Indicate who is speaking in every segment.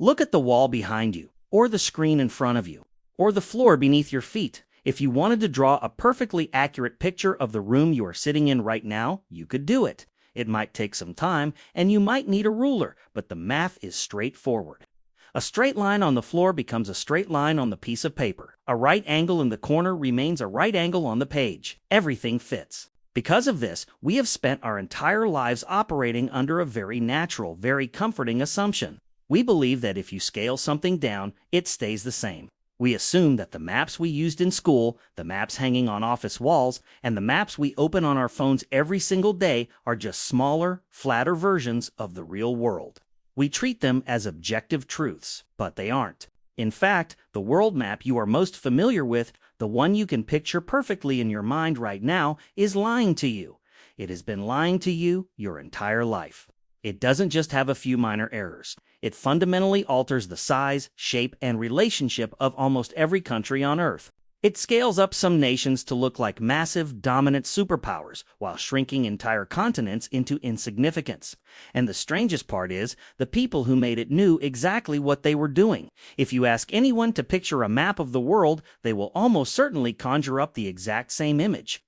Speaker 1: Look at the wall behind you, or the screen in front of you, or the floor beneath your feet. If you wanted to draw a perfectly accurate picture of the room you are sitting in right now, you could do it. It might take some time, and you might need a ruler, but the math is straightforward. A straight line on the floor becomes a straight line on the piece of paper. A right angle in the corner remains a right angle on the page. Everything fits. Because of this, we have spent our entire lives operating under a very natural, very comforting assumption. We believe that if you scale something down, it stays the same. We assume that the maps we used in school, the maps hanging on office walls, and the maps we open on our phones every single day are just smaller, flatter versions of the real world. We treat them as objective truths, but they aren't. In fact, the world map you are most familiar with, the one you can picture perfectly in your mind right now, is lying to you. It has been lying to you your entire life. It doesn't just have a few minor errors. It fundamentally alters the size, shape, and relationship of almost every country on Earth. It scales up some nations to look like massive, dominant superpowers, while shrinking entire continents into insignificance. And the strangest part is, the people who made it knew exactly what they were doing. If you ask anyone to picture a map of the world, they will almost certainly conjure up the exact same image.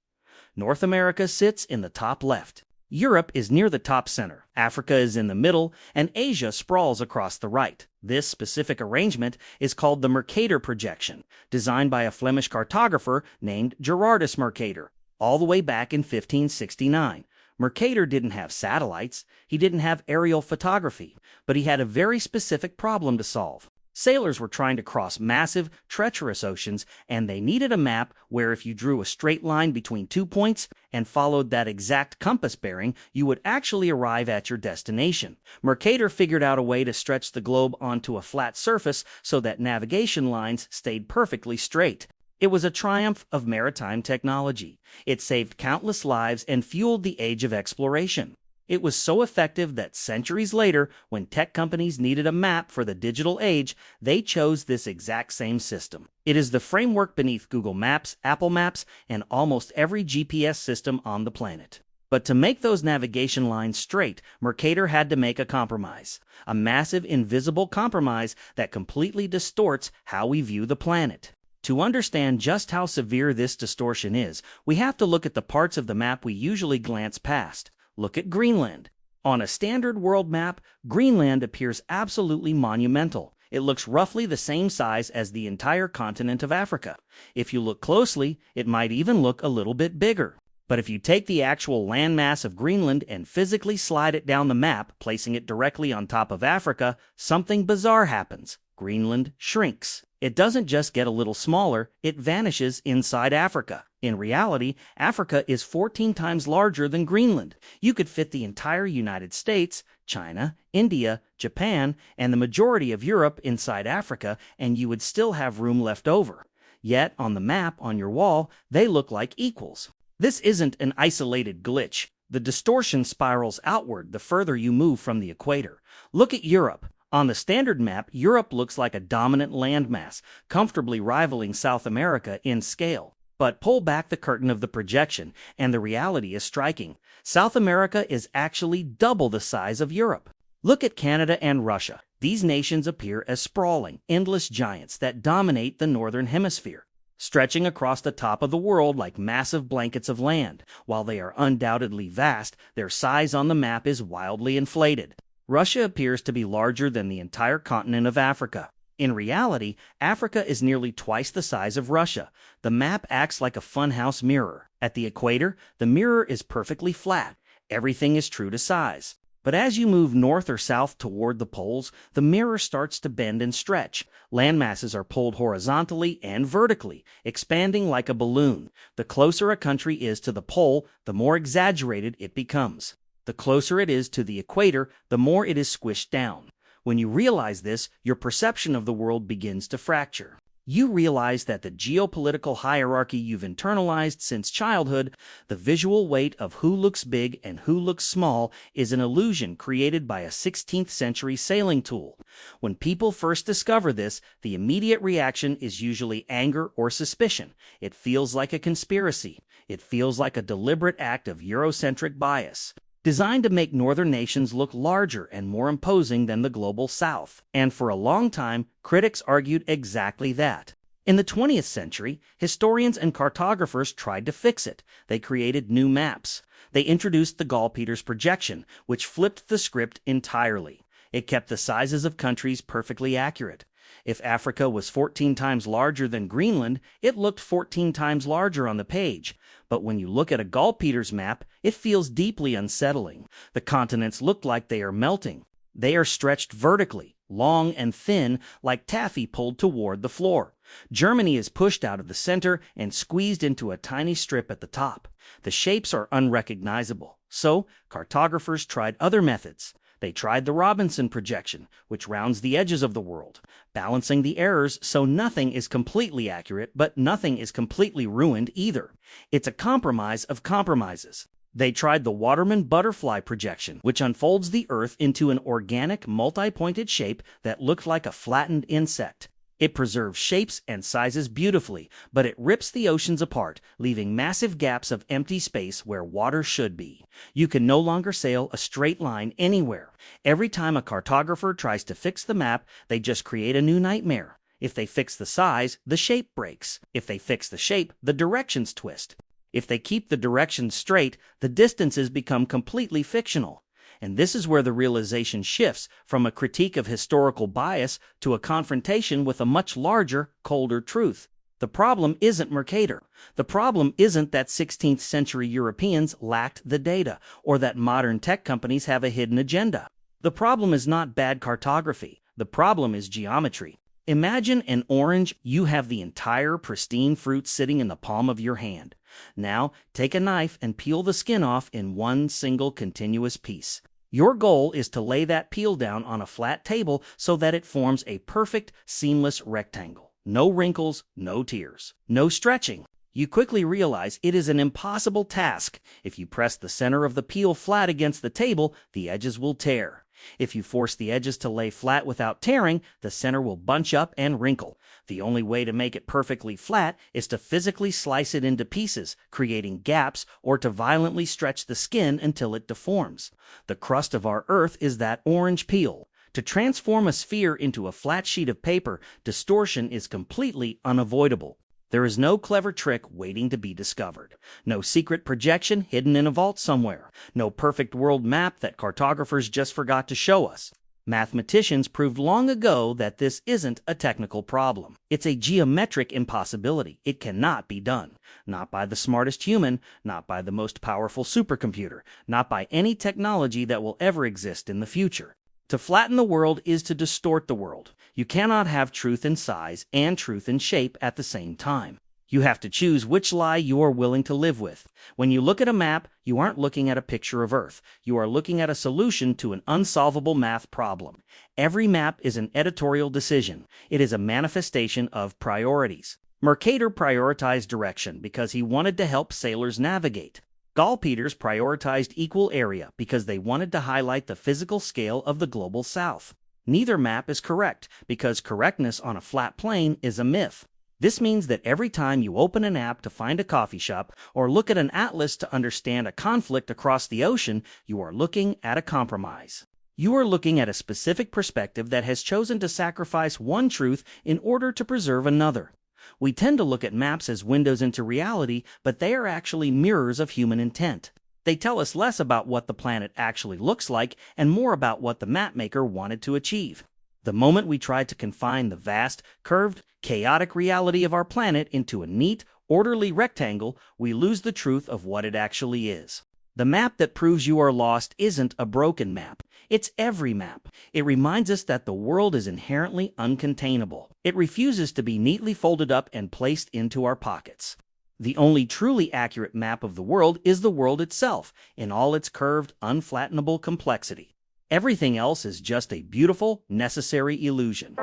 Speaker 1: North America sits in the top left. Europe is near the top center, Africa is in the middle, and Asia sprawls across the right. This specific arrangement is called the Mercator projection, designed by a Flemish cartographer named Gerardus Mercator, all the way back in 1569. Mercator didn't have satellites, he didn't have aerial photography, but he had a very specific problem to solve. Sailors were trying to cross massive, treacherous oceans, and they needed a map where if you drew a straight line between 2 points and followed that exact compass bearing, you would actually arrive at your destination. Mercator figured out a way to stretch the globe onto a flat surface so that navigation lines stayed perfectly straight. It was a triumph of maritime technology. It saved countless lives and fueled the age of exploration. It was so effective that centuries later, when tech companies needed a map for the digital age, they chose this exact same system. It is the framework beneath Google Maps, Apple Maps, and almost every GPS system on the planet. But to make those navigation lines straight, Mercator had to make a compromise. A massive, invisible compromise that completely distorts how we view the planet. To understand just how severe this distortion is, we have to look at the parts of the map we usually glance past. Look at Greenland. On a standard world map, Greenland appears absolutely monumental. It looks roughly the same size as the entire continent of Africa. If you look closely, it might even look a little bit bigger. But if you take the actual landmass of Greenland and physically slide it down the map, placing it directly on top of Africa, something bizarre happens. Greenland shrinks. It doesn't just get a little smaller, it vanishes inside Africa. In reality, Africa is 14 times larger than Greenland. You could fit the entire United States, China, India, Japan, and the majority of Europe inside Africa, and you would still have room left over. Yet, on the map on your wall, they look like equals. This isn't an isolated glitch. The distortion spirals outward the further you move from the equator. Look at Europe. On the standard map, Europe looks like a dominant landmass, comfortably rivaling South America in scale. But pull back the curtain of the projection, and the reality is striking. South America is actually double the size of Europe. Look at Canada and Russia. These nations appear as sprawling, endless giants that dominate the northern hemisphere, stretching across the top of the world like massive blankets of land. While they are undoubtedly vast, their size on the map is wildly inflated. Russia appears to be larger than the entire continent of Africa. In reality, Africa is nearly twice the size of Russia. The map acts like a funhouse mirror. At the equator, the mirror is perfectly flat. Everything is true to size. But as you move north or south toward the poles, the mirror starts to bend and stretch. Landmasses are pulled horizontally and vertically, expanding like a balloon. The closer a country is to the pole, the more exaggerated it becomes. The closer it is to the equator, the more it is squished down. When you realize this, your perception of the world begins to fracture. You realize that the geopolitical hierarchy you've internalized since childhood, the visual weight of who looks big and who looks small, is an illusion created by a 16th-century sailing tool. When people first discover this, the immediate reaction is usually anger or suspicion. It feels like a conspiracy. It feels like a deliberate act of Eurocentric bias. designed to make northern nations look larger and more imposing than the global south. And for a long time, critics argued exactly that. In the 20th century, historians and cartographers tried to fix it. They created new maps. They introduced the Gall-Peters projection, which flipped the script entirely. It kept the sizes of countries perfectly accurate. If Africa was 14 times larger than Greenland, it looked 14 times larger on the page. But when you look at a Gall-Peters map, it feels deeply unsettling. The continents look like they are melting. They are stretched vertically, long and thin, like taffy pulled toward the floor. Germany is pushed out of the center and squeezed into a tiny strip at the top. The shapes are unrecognizable. So, cartographers tried other methods. They tried the Robinson projection, which rounds the edges of the world, balancing the errors so nothing is completely accurate, but nothing is completely ruined either. It's a compromise of compromises. They tried the Waterman butterfly projection, which unfolds the Earth into an organic, multi-pointed shape that looked like a flattened insect. It preserves shapes and sizes beautifully, but it rips the oceans apart, leaving massive gaps of empty space where water should be. You can no longer sail a straight line anywhere. Every time a cartographer tries to fix the map, they just create a new nightmare. If they fix the size, the shape breaks. If they fix the shape, the directions twist. If they keep the directions straight, the distances become completely fictional. And this is where the realization shifts from a critique of historical bias to a confrontation with a much larger, colder truth. The problem isn't Mercator. The problem isn't that 16th-century Europeans lacked the data, or that modern tech companies have a hidden agenda. The problem is not bad cartography. The problem is geometry. Imagine an orange. You have the entire pristine fruit sitting in the palm of your hand. Now, take a knife and peel the skin off in one single continuous piece. Your goal is to lay that peel down on a flat table so that it forms a perfect, seamless rectangle. No wrinkles, no tears, no stretching. You quickly realize it is an impossible task. If you press the center of the peel flat against the table, the edges will tear. If you force the edges to lay flat without tearing, the center will bunch up and wrinkle. The only way to make it perfectly flat is to physically slice it into pieces, creating gaps, or to violently stretch the skin until it deforms. The crust of our Earth is that orange peel. To transform a sphere into a flat sheet of paper, distortion is completely unavoidable. There is no clever trick waiting to be discovered. No secret projection hidden in a vault somewhere. No perfect world map that cartographers just forgot to show us. Mathematicians proved long ago that this isn't a technical problem. It's a geometric impossibility. It cannot be done. Not by the smartest human, not by the most powerful supercomputer, not by any technology that will ever exist in the future. To flatten the world is to distort the world. You cannot have truth in size and truth in shape at the same time. You have to choose which lie you are willing to live with. When you look at a map, you aren't looking at a picture of Earth. You are looking at a solution to an unsolvable math problem. Every map is an editorial decision. It is a manifestation of priorities. Mercator prioritized direction because he wanted to help sailors navigate. Gall-Peters prioritized equal area because they wanted to highlight the physical scale of the global south. Neither map is correct because correctness on a flat plane is a myth. This means that every time you open an app to find a coffee shop or look at an atlas to understand a conflict across the ocean, you are looking at a compromise. You are looking at a specific perspective that has chosen to sacrifice one truth in order to preserve another. We tend to look at maps as windows into reality, but they are actually mirrors of human intent. They tell us less about what the planet actually looks like and more about what the mapmaker wanted to achieve. The moment we try to confine the vast, curved, chaotic reality of our planet into a neat, orderly rectangle, we lose the truth of what it actually is. The map that proves you are lost isn't a broken map. It's every map. It reminds us that the world is inherently uncontainable. It refuses to be neatly folded up and placed into our pockets. The only truly accurate map of the world is the world itself, in all its curved, unflattenable complexity. Everything else is just a beautiful, necessary illusion.